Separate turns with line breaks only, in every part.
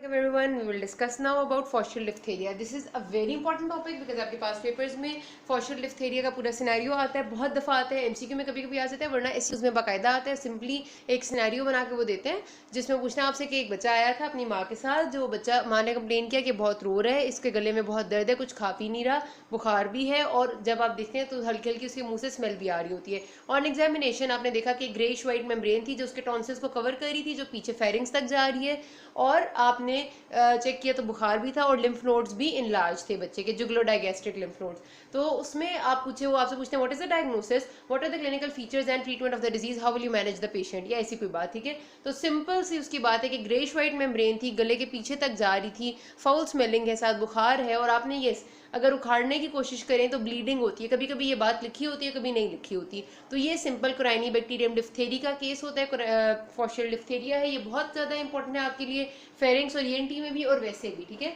Welcome everyone. We will discuss now about facial diphtheria. This is a very important topic because आपके पास papers में facial diphtheria का पूरा scenario आता है, बहुत दफ़ा आता है, एमसीक्यू में कभी कभी आ जाता है, वरना इस उसमें बाकायदा आता है. सिंपली एक सिनेरियो बना के वो देते हैं जिसमें पूछना है आपसे कि एक बच्चा आया था अपनी माँ के साथ. जो बच्चा, माँ ने कंप्लेन किया कि बहुत रो रहा है, इसके गले में बहुत दर्द है, कुछ खा पी नहीं रहा, बुखार भी है और जब आप देखते हैं तो हल्की हल्की उसके मुंह से स्मेल भी आ रही होती है. ऑन एग्जामिनेशन आपने देखा कि ग्रेइश वाइट मेम्ब्रेन थी जो उसके टॉन्सिल्स को कवर कर रही थी, जो पीछे फेरिंग्स तक जा रही है, और आपने चेक किया तो बुखार भी था और लिम्फ नोड्स भी इनलार्ज थे बच्चे के, जुगलोडाइगैस्ट्रिक लिम्फ नोड्स. तो उसमें आप पूछे, वो आपसे पूछते हैं what is the diagnosis, what are the clinical features and treatment of the disease, how will you manage the patient, या ऐसी कोई बात. ठीक है, तो सिंपल सी उसकी बात है कि ग्रेइश वाइट मेम्ब्रेन थी, गले के पीछे तक जा रही थी, फाउल स्मेलिंग है, साथ बुखार है, और आपने ये अगर उखाड़ने की कोशिश करें तो ब्लीडिंग होती है. कभी कभी ये बात लिखी होती है, कभी नहीं लिखी होती. तो ये सिंपल क्राइनीबैक्टीरियम डिप्थेरी का केस होता है. फॉशल डिप्थेरिया है, ये बहुत ज़्यादा इंपॉर्टेंट है आपके लिए, फेरिंग्स और ईएनटी में भी और वैसे भी. ठीक है,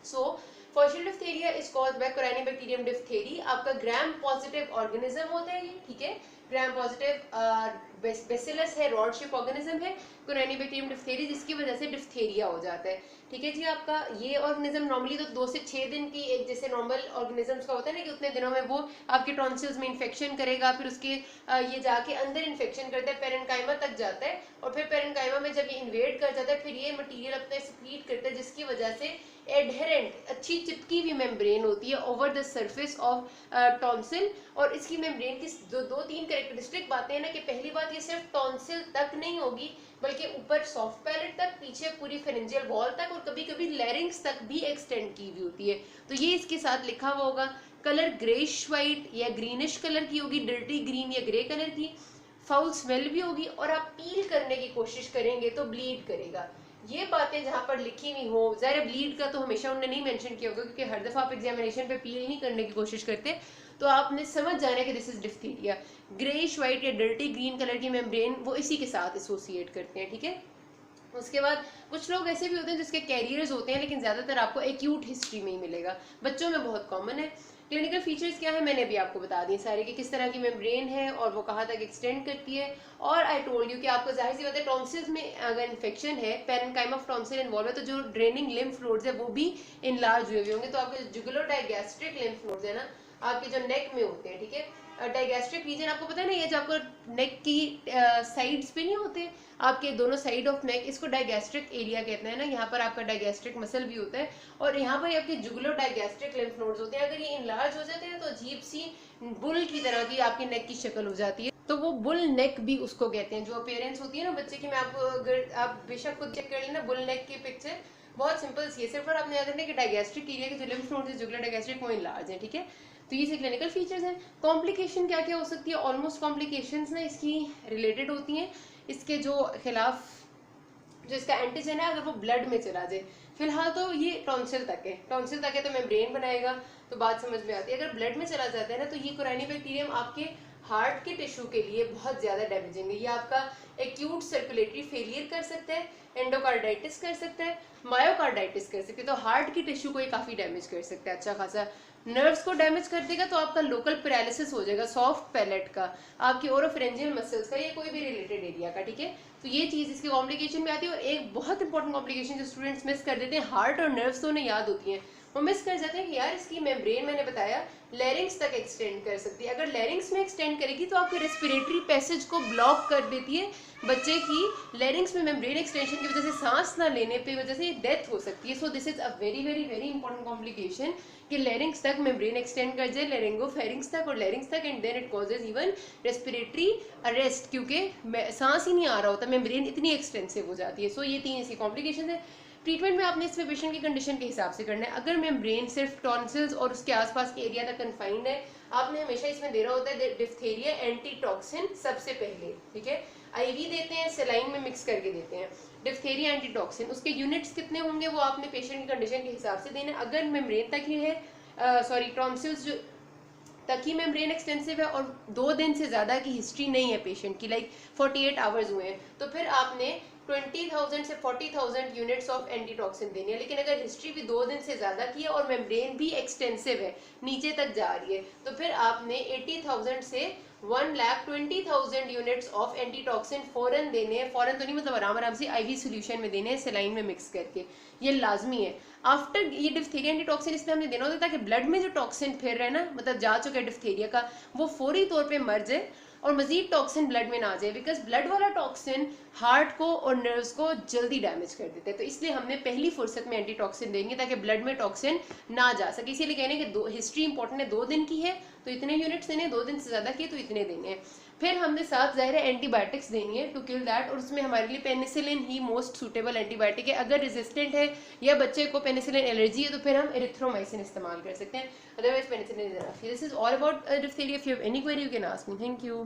so faucial diphtheria is caused by Corynebacterium diphtheriae. आपका ग्राम पॉजिटिव ऑर्गेनिज्म होता है ये. ठीक है, ग्राम पॉजिटिव बेसिलस है, रॉड शेप ऑर्गेनिज्म है क्राइनीबैक्टीरियम डिप्थेरी, जिसकी वजह से डिप्थेरिया हो जाता है. ठीक है जी, आपका ये ऑर्गेनिज्म नॉर्मली तो 2 से 6 दिन की, एक जैसे नॉर्मल ऑर्गेनिजम्स का होता है ना कि उतने दिनों में वो आपके टॉन्सिल्स में इन्फेक्शन करेगा, फिर उसके ये जाके अंदर इन्फेक्शन करता है, पेरेन्काइमा तक जाता है, और फिर पेरेन्काइमा में जब ये इन्वेड कर जाता है फिर ये मटीरियल अपना सिक्रीट करता है, जिसकी वजह से एडहेरेंट अच्छी चिपकी हुई मेम्ब्रेन होती है over the surface of tonsil. और इसकी मेम्ब्रेन की दो तीन कैरेक्टरिस्टिक बातें हैं ना, कि पहली बात ये सिर्फ टॉन्सिल तक नहीं होगी बल्कि ऊपर सॉफ्ट पैलेट तक, पीछे पूरी फेरेंजियल वॉल तक, और कभी कभी लैरिंग्स तक भी एक्सटेंड की हुई होती है. तो ये इसके साथ लिखा हुआ होगा. कलर ग्रेइश वाइट या ग्रीनिश कलर की होगी, डर्टी ग्रीन या ग्रे कलर की, फाउल स्मेल भी होगी, और आप पील करने की कोशिश करेंगे तो ब्लीड करेगा. ये बातें जहाँ पर लिखी हुई हो, ज़ाहिर ब्लीड का तो हमेशा उन्होंने नहीं मेंशन किया होगा क्योंकि हर दफ़ा आप एग्जामिनेशन पे पील नहीं करने की कोशिश करते, तो आपने समझ जाना है कि this is diphtheria. Greyish white या डर्टी ग्रीन कलर की मेम्ब्रेन वो इसी के साथ एसोसिएट करते हैं. ठीक है, उसके बाद कुछ लोग ऐसे भी होते हैं जिसके कैरियर्स होते हैं, लेकिन ज़्यादातर आपको एक्यूट हिस्ट्री में ही मिलेगा. बच्चों में बहुत कॉमन है. क्लिनिकल फीचर्स क्या है मैंने अभी आपको बता दिए सारे, कि किस तरह की मेम्ब्रेन है और वो कहाँ तक एक्सटेंड करती है. और आई टोल्ड यू कि आपको जाहिर सी बात है टॉन्सिल्स में अगर इन्फेक्शन है, पेरेन्काइमा ऑफ टॉन्सिल इन्वॉल्व है, तो जो ड्रेनिंग लिम्फ नोड्स है वो भी इनलार्ज हुए होंगे. तो आपके जुगुलोडाइगैस्ट्रिक लिम्फ नोड्स है ना, आपके जो नेक में होते हैं. ठीक है, डाइगैस्ट्रिक रीजन आपको पता है ना, ये जो आपको नेक की साइड्स पे नहीं होते, आपके दोनों साइड ऑफ नेक, इसको डाइगैस्ट्रिक एरिया कहते हैं ना. यहाँ पर आपका डाइगैस्ट्रिक मसल भी होता है, और यहाँ पर आपके जुगुलो डाइगैस्ट्रिक लिम्फ नोड्स होते हैं. अगर ये इनलार्ज हो जाते हैं तो अजीब सी बुल की तरह की आपकी नेक की शक्ल हो जाती है, तो वो बुल नेक भी उसको कहते हैं. जो अपीयरेंस होती है ना बच्चे की, मैं आपको, अगर आप बेशक खुद चेक कर लेना बुल नेक की पिक्चर, बहुत सिंपल सी है. सिर्फ और आपने याद रखना कि डाइगैस्ट्रिक एरिया के जो लिम्फ नोड्स है जुगुलो डाइगैस्ट्रिक वो इनलार्ज है. ठीक है, तो ये से क्लिनिकल फीचर्स हैं. कॉम्प्लिकेशन क्या क्या हो सकती है, ऑलमोस्ट कॉम्प्लिकेशंस ना इसकी रिलेटेड होती हैं इसके जो खिलाफ, जो इसका एंटीजन है अगर वो ब्लड में चला जाए. फिलहाल तो ये टॉन्सिल तक है, टॉन्सिल तक है तो मेम्ब्रेन बनाएगा, तो बात समझ में आती है. अगर ब्लड में चला जाता है ना तो ये कोराइनोबैक्टीरियम आपके हार्ट के टिश्यू के लिए बहुत ज़्यादा डैमेजिंग है. ये आपका एक्यूट सर्कुलेटरी फेलियर कर सकता है, एंडोकार्डाइटिस कर सकता है, मायोकार्डाइटिस कर सकते हैं. तो हार्ट की टिश्यू को ये काफ़ी डैमेज कर सकता है अच्छा खासा. नर्व्स को डैमेज कर देगा तो आपका लोकल पैरालिसिस हो जाएगा, सॉफ्ट पैलेट का, आपकी ओरोफेरेंजियल मसल्स का, ये कोई भी रिलेटेड एरिया का. ठीक है, तो ये चीज़ इसके कॉम्प्लिकेशन में आती है. और एक बहुत इंपॉर्टेंट कॉम्प्लिकेशन जो स्टूडेंट्स मिस कर देते हैं, हार्ट और नर्व्स तो उन्हें याद होती हैं, वो मिस कर जाते हैं कि यार इसकी मेम्ब्रेन मैंने बताया लैरिंग्स तक एक्सटेंड कर सकती है. अगर लैरिंग्स में एक्सटेंड करेगी तो आपके रेस्पिरेटरी पैसेज को ब्लॉक कर देती है. बच्चे की लैरिंग्स में मेम्ब्रेन एक्सटेंशन की वजह से सांस ना लेने पे वजह से डेथ हो सकती है. So this is a very very very important complication कि लैरिंग्स तक मेम्ब्रेन एक्सटेंड कर जाए, लैरिंगोफेरिंग्स तक और लैरिंग्स तक, and then it causes even respiratory arrest, क्योंकि सांस ही नहीं आ रहा होता, मेम्ब्रेन इतनी एक्सटेंसिव हो जाती है. सो ये 3 ऐसी कॉम्प्लिकेशन है. ट्रीटमेंट में आपने इसमें पेशेंट की कंडीशन के हिसाब से करना है. अगर मेम्ब्रेन सिर्फ टॉन्सिल्स और उसके आसपास के एरिया तक कन्फाइंड है, आपने हमेशा इसमें देना होता है डिप्थेरिया एंटीटॉक्सिन सबसे पहले. ठीक है, आईवी देते हैं, सेलाइन में मिक्स करके देते हैं डिप्थेरिया एंटीटॉक्सिन. उसके यूनिट्स कितने होंगे वो आपने पेशेंट की कंडीशन के हिसाब से देना. अगर मेम्ब्रेन तक ही है, सॉरी टॉन्सिल्स जो तक ही मेम्ब्रेन एक्सटेंसिव है और 2 दिन से ज़्यादा की हिस्ट्री नहीं है पेशेंट की, लाइक 48 आवर्स हुए हैं, तो फिर आपने 20,000 से 40,000 यूनिट्स ऑफ एंटीटॉक्सिन देनी है। लेकिन अगर हिस्ट्री भी 2 दिन से ज़्यादा की है और मेम्ब्रेन भी एक्सटेंसिव है, नीचे तक जा रही है, तो फिर आपने 80,000 से 1,20,000 यूनिट्स ऑफ एंटीटॉक्सिन फौरन देने हैं। फौरन तो नहीं, मतलब आराम आराम से IV सोल्यूशन में देने हैं, सेलाइन में मिक्स करके, ये लाजमी है। आफ्टर ये डिफ्थीरिया एंटीटॉक्सिन इसलिए हमने देना होता है ताकि ब्लड में जो टॉक्सिन फिर रहा है ना, मतलब जा चुका है डिफ्थीरिया का, वो फौरी तौर पे मर जाए और मजीद टॉक्सिन ब्लड में ना जाए, बिकॉज ब्लड वाला टॉक्सिन हार्ट को और नर्व्स को जल्दी डैमेज कर देते हैं। तो इसलिए हमने पहली फुर्सत में एंटीटॉक्सिन देंगे ताकि ब्लड में टॉक्सिन ना जा सके। इसीलिए कहने कि हिस्ट्री इंपॉर्टेंट है, 2 दिन की है तो इतने यूनिट्स देने, 2 दिन से ज़्यादा की तो इतने देने हैं। फिर हमने साथ ज़ाहिर है एंटीबायोटिक्स देनी है टू किल दैट, और उसमें हमारे लिए पेनिसिलिन ही मोस्ट सूटेबल एंटीबायोटिक है। अगर रेजिस्टेंट है या बच्चे को पेनिसिलिन एलर्जी है तो फिर हम एरिथ्रोमाइसिन इस्तेमाल कर सकते हैं, otherwise penicillin is enough. This is all about diphtheria. If you have any query you can ask me. Thank you.